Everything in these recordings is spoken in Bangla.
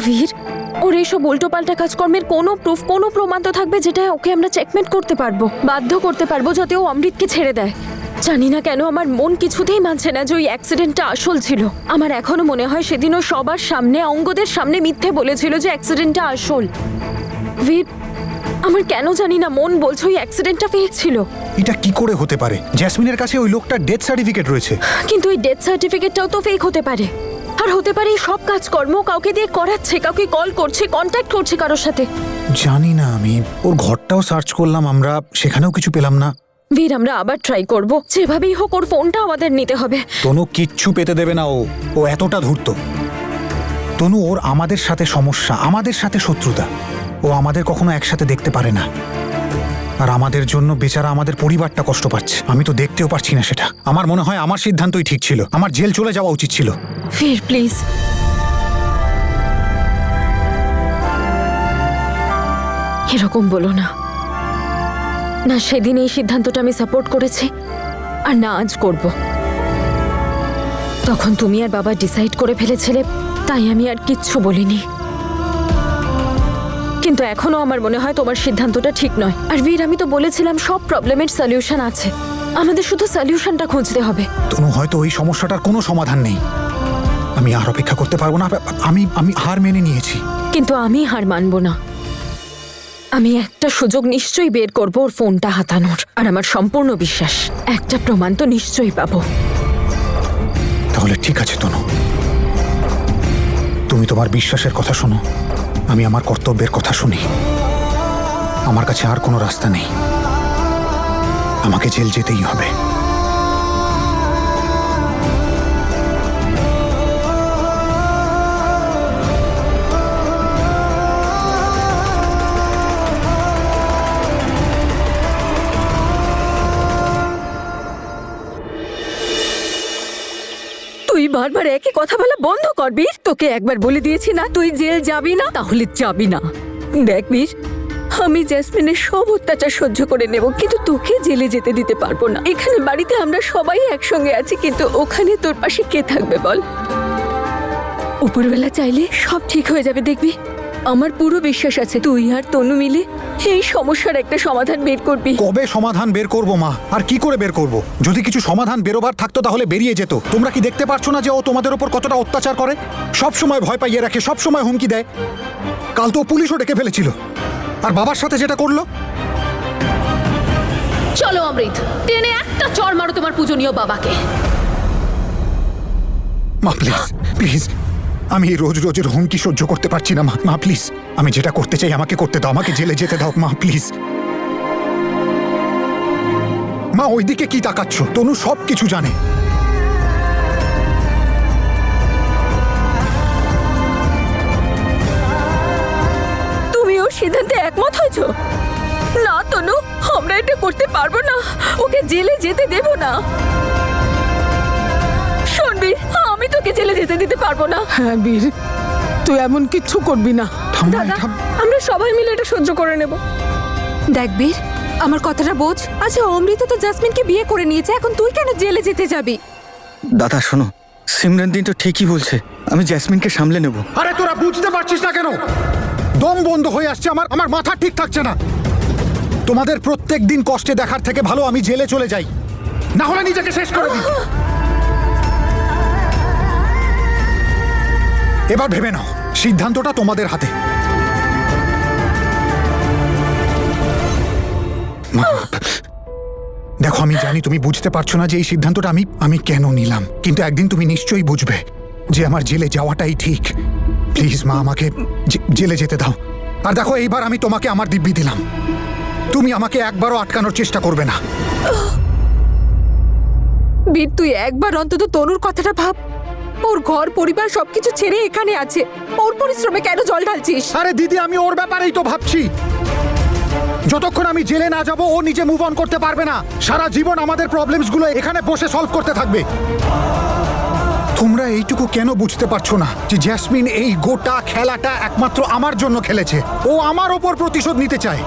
বীর, ওর এইসব উল্টোপাল্টা কাজকর্মের কোনো প্রুফ, কোনো প্রমাণ তো থাকবে যেটা ওকে আমরা চেকমেট করতে পারবো, বাধ্য করতে পারবো যাতে ও অমৃতকে ছেড়ে দেয়। জানি না কেন আমার মন কিছুতেই মানছে না যে ওই অ্যাক্সিডেন্টটা আসল ছিল। আমার এখনো মনে হয় সেদিন ও সবার সামনে, অঙ্গদের সামনে মিথ্যে বলেছিল যে অ্যাক্সিডেন্টটা আসল। বীর, আমার কেন জানি না মন বলছে ওই অ্যাক্সিডেন্টটা ফেক ছিল। এটা কি করে হতে পারে? জেসমিনের কাছে ওই লোকটার ডেথ সার্টিফিকেট রয়েছে। কিন্তু ওই ডেথ সার্টিফিকেটটাও তো ফেক হতে পারে। আর হতে পারে এই সব কাজকর্ম কাউকে দিয়ে করাচ্ছে, কাউকে কল করছে, কন্ট্যাক্ট করছে কারোর সাথে। জানি না, আমি ওর ঘরটাও সার্চ করলাম আমরা, সেখানেও কিছু পেলাম না। বীর, আমরা আবার ট্রাই করব, যেভাবেই হোক ওর ফোনটা আমাদের নিতে হবে। তনু কিচ্ছু পেতে দেবে না, ও এতটা ধূর্ত। তনু, ওর আমাদের সাথে সমস্যা, আমাদের সাথে শত্রুতা। ও আমাদের কখনো একসাথে দেখতে পারে না, আর আমাদের জন্য বেচারা আমাদের পরিবারটা কষ্ট পাচ্ছে। আমি তো দেখতেও পারছি না সেটা। আমার মনে হয় আমার সিদ্ধান্তই ঠিক ছিল, আমার জেল চলে যাওয়া উচিত ছিল। বীর প্লিজ, এরকম বলো না। না সেদিন এই সিদ্ধান্তটা আমি সাপোর্ট করেছি, আর না আজ করব। তখন তুমি আর বাবা ডিসাইড করে ফেলেছিলে, তাই আমি আর কিচ্ছু বলিনি। কিন্তু এখনো আমার মনে হয় তোমার সিদ্ধান্তটা ঠিক নয়। আর বীর, আমি তো বলেছিলাম সব প্রবলেমের সলিউশন আছে, আমাদের শুধু সলিউশনটা খুঁজতে হবে। তনু, হয়তো ওই সমস্যাটার কোনো সমাধান নেই। আমি আর অপেক্ষা করতে পারবো না। আমি হার মেনে নিয়েছি। কিন্তু আমি হার মানব না। আমি একটা সুযোগ নিশ্চয়ই বের করব ওর ফোনটা হাতানোর, আর আমার সম্পূর্ণ বিশ্বাস একটা প্রমাণ তো নিশ্চয়ই পাবো। তাহলে ঠিক আছে তনু, তুমি তোমার বিশ্বাসের কথা শোনো, আমি আমার কর্তব্যের কথা শুনি। আমার কাছে আর কোনো রাস্তা নেই, আমাকে জেল যেতেই হবে। তুই বারবার একই কথা বলা বন্ধ কর বীর। তোকে একবার বলে দিয়েছি না তুই জেল যাবি না, তাহলে যাবি না। দেখ বীর, আমি জেসমিনের সব অত্যাচার সহ্য করে নেব, কিন্তু তোকে জেলে যেতে দিতে পারবো না। এখানে বাড়িতে আমরা সবাই একসঙ্গে আছি, কিন্তু ওখানে তোর পাশে কে থাকবে বল? উপরবেলা চাইলে সব ঠিক হয়ে যাবে, দেখবি। আমার পুরো বিশ্বাস আছে তুই আর তনু মিলে এই সমস্যার একটা সমাধান বের করবি। কবে সমাধান বের করব মা? আর কি করে বের করব? যদি কিছু সমাধান বেরোবার থাকতো তাহলে বেরিয়ে যেত। তোমরা কি দেখতে পারছো না যে ও তোমাদের উপর কতটা অত্যাচার করে? সব সময় ভয় পাইয়ে রাখে, সব সময় হুমকি দেয়। কাল তো পুলিশও ডেকে ফেলেছিল। আর বাবার সাথে যেটা করলো। চলো অমৃত, টেনে একটা চড় মারো তোমার পূজনীয় বাবাকে। মা প্লিজ, প্লিজ, আমি এই রোজ রোজের হুমকি সহ্য করতে পারছি না। মা প্লিজ, আমি যেটা করতে চাই আমাকে করতে দাও, আমাকে জেলে যেতে দাও মা প্লিজ। মা, ওইদিকে কি তাকাচ্ছ? তনু সব কিছু জানে। তুমি ওর সিদ্ধান্তে একমত হয়েছো? না তনু, আমরা এটা করতে পারবো না, ওকে জেলে যেতে দেব না। শোন বীর, আমি তোকে জেলে যেতে দিতে পারবো না। হ্যাঁ বীর, তুই এমন কিচ্ছু করবি না। দাদা, আমরা সবাই মিলে এটা সহ্য করে নেব। দেখ বীর, আমার কথাটা বোঝ। আচ্ছা, অমৃতা তো জাসমিনকে বিয়ে করে নিয়েছে, এখন তুই কেন জেলে যেতে যাবি? দাদা শোনো, সিমরান দিন তো ঠিকই বলছে, আমি জেসমিনকে সামলে নেব। আরে তোরা বুঝতে পারছিস না কেন? দম বন্ধ হয়ে আসছে আমার মাথা ঠিক থাকছে না। তোমাদের প্রত্যেক দিন কষ্টে দেখার থেকে ভালো আমি জেলে চলে যাই, না হলে নিজেকে শেষ করে দিই। এবার ভেবে নাও, সিদ্ধান্তটা তোমাদের হাতে। দেখো, আমি জানি তুমি বুঝতে পারছো না যে এই সিদ্ধান্তটা আমি কেন নিলাম, কিন্তু একদিন তুমি নিশ্চয়ই বুঝবে যে আমার জেলে যাওয়াটাই ঠিক। প্লিজ মা, আমাকে জেলে যেতে দাও। আর দেখো, এইবার আমি তোমাকে আমার দিব্যি দিলাম, তুমি আমাকে একবারও আটকানোর চেষ্টা করবে না। বীর, তুই একবার অন্তত তনুর কথাটা ভাব। ওর ঘর পরিবার সবকিছু ছেড়ে এখানে আছে, ওর পরিশ্রমে কেন জল ঢালছিস? আরে দিদি, আমি ওর ব্যাপারেই তো ভাবছি। যতক্ষণ আমি জেলে না যাব ও নিজে মুভ অন করতে পারবে না। সারা জীবন আমাদের প্রবলেমসগুলো এখানে বসে সলভ করতে থাকবে। তোমরা এইটুকু কেন বুঝতে পারছো না যে জেসমিন এই গোটা খেলাটা একমাত্র আমার জন্য খেলেছে? ও আমার ওপর প্রতিশোধ নিতে চায়।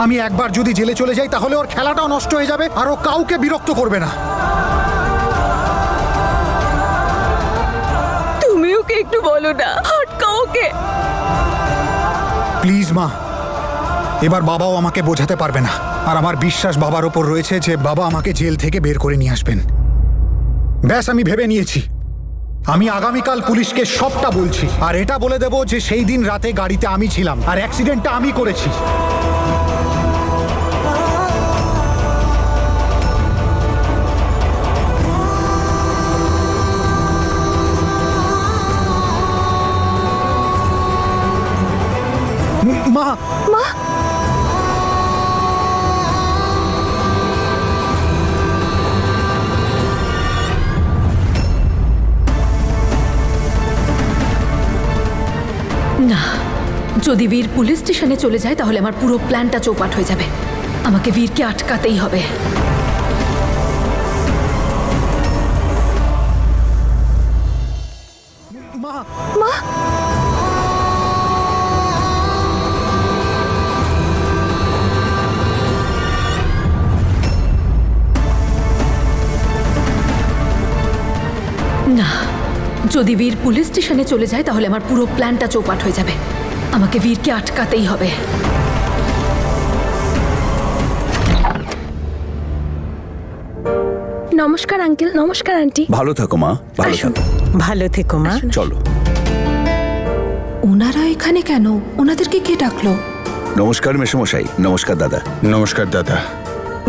আমি একবার যদি জেলে চলে যাই তাহলে ওর খেলাটাও নষ্ট হয়ে যাবে, আর ও কাউকে বিরক্ত করবে না। তুমি ওকে একটু বলো না, আটকাও আমাকে। প্লিজ মা, এবার বাবাও আমাকে বোঝাতে পারবে না। আর আমার বিশ্বাস বাবার ওপর রয়েছে যে বাবা আমাকে জেল থেকে বের করে নিয়ে আসবেন। ব্যাস, আমি ভেবে নিয়েছি। আমি আগামীকাল পুলিশকে সবটা বলছি, আর এটা বলে দেব যে সেই দিন রাতে গাড়িতে আমি ছিলাম আর অ্যাক্সিডেন্টটা আমি করেছি। মা, মা, না, যদি বীর পুলিশ স্টেশনে চলে যায় তাহলে আমার পুরো প্ল্যানটা চৌপাট হয়ে যাবে। আমাকে বীরকে আটকাতেই হবে। মা, মা, না, যদি বীর পুলিশ স্টেশনে চলে যায় তাহলে আমার পুরো প্ল্যানটা চৌপাট হয়ে যাবে। আমাকে বীরকে আটকাতেই হবে। নমস্কার আঙ্কেল, নমস্কার আন্টি। ভালো থাকো মা, ভালো থাকো। ভালো থেকো মা। চলো। ওনারা এখানে কেন? ওনাদেরকে কে ডাকলো? নমস্কার মেশমশাই। নমস্কার দাদা। নমস্কার দাদা।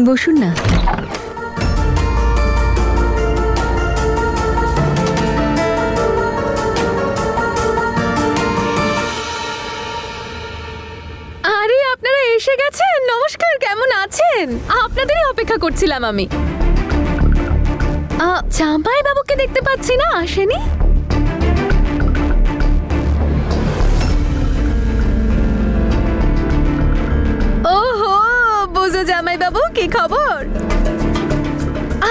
বসুন না। আরে আপনারা এসে গেছেন। নমস্কার, কেমন আছেন? আপনাদেরই অপেক্ষা করছিলাম আমি। জামাই বাবুকে দেখতে পাচ্ছি না, আসেনি? ওহো, বুঝো জামাই বাবু, কি খবর?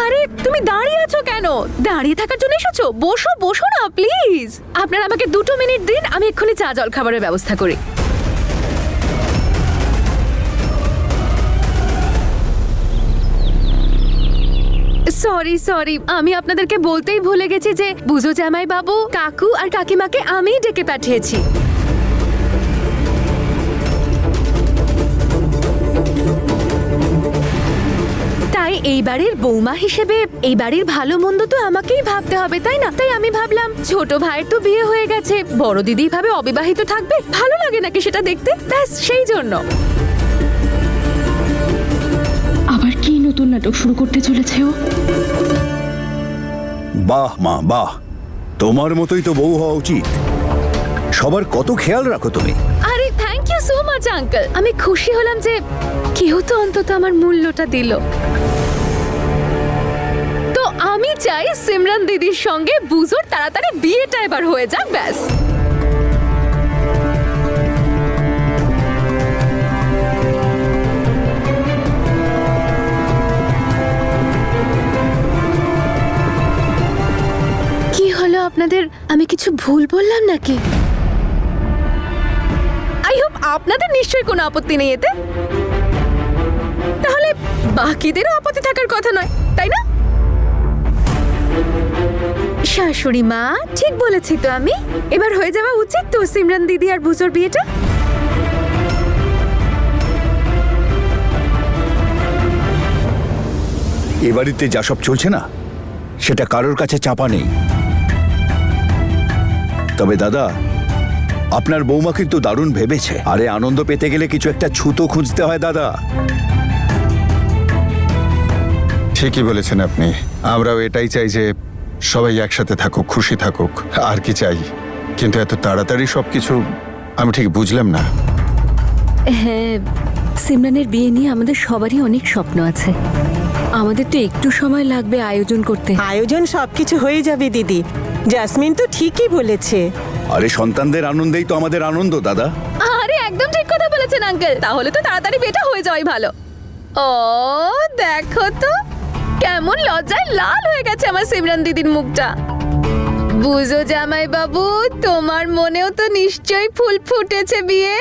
আরে তুমি দাঁড়িয়ে আছো কেন? দাঁড়িয়ে থাকার জন্য এসেছো? বসো বসো না প্লিজ। আপনারা আমাকে 2 মিনিট দিন, আমি এক্ষুনি চা জল খাবারের ব্যবস্থা করি। সরি, আমি আপনাদেরকে বলতেই ভুলে গেছি যে বুঝো জামাই বাবু, কাকু আর কাকিমাকে আমিই ডেকে পাঠিয়েছি। তাই এই বাড়ির বৌমা হিসেবে এই বাড়ির ভালো মন্দ তো আমাকেই ভাবতে হবে, তাই না? তাই আমি ভাবলাম ছোট ভাইয়ের তো বিয়ে হয়ে গেছে, বড় দিদি ভাবে অবিবাহিত থাকবে, ভালো লাগে নাকি সেটা দেখতে, ব্যাস সেই জন্য। আবার কি নতুন নাটক শুরু করতে চলেছে ও? বাহ মা, বাহ। তোমার মতোই তো বউ হওয়া উচিত। সবার কত খেয়াল রাখো তুমি। আরে thank you so much uncle. আমি খুশি হলাম যে কেউ তো অন্তত আমার মূল্যটা দিল। তো আমি চাই সিমরান দিদির সঙ্গে বুজোর তাড়াতাড়ি বিয়েটা এবার হয়ে যাক, ব্যাস। কি হলো আপনাদের? আমি কিছু ভুল বললাম নাকি? আই হোপ আপনাদের নিশ্চয়ই কোনো আপত্তি নেই এতে। তাহলে বাকিদেরও আপত্তি থাকার কথা নয়, তাই না? শাশুড়ি মা, ঠিক বলেছি তো আমি? এবার হয়ে যাওয়া উচিত তো সিমরান দিদি আর বুজোর বিয়েটা। এ বাড়িতে যা সব চলছে না, সেটা কারোর কাছে চাপা নেই। তবে দাদা, আপনার বৌমা কিন্তু দারুণ ভেবেছে। আরে আনন্দ পেতে গেলে কিছু একটা ছুতো খুঁজতে হয় দাদা। ঠিকই বলেছেন আপনি। আমরাও এটাই চাই যে সবাই একসাথে থাকুক, খুশি থাকুক, আর কি চাই। কিন্তু এত তাড়াতাড়ি সবকিছু আমি ঠিক বুঝলাম না। হ্যাঁ, সিমরানের বিয়ে নিয়ে আমাদের সবারই অনেক স্বপ্ন আছে। আমাদের তো একটু সময় লাগবে আয়োজন করতে। আয়োজন সবকিছু হয়ে যাবে দিদি। জাসমিন তো ঠিকই বলেছে। আরে সন্তানদের আনন্দেই তো আমাদের আনন্দ দাদা। আরে একদম ঠিক কথা বলেছেন আঙ্কেল। তাহলে তো তাড়াতাড়ি বিয়েটা হয়ে যাওয়াই ভালো। ও দেখো তো কেমন লজ্জায় লাল হয়ে গেছে আমার সিমরান দিদির মুখটা। বুঝো জামাই বাবু, তোমার মনেও তো নিশ্চয়ই ফুল ফুটেছে বিয়ে।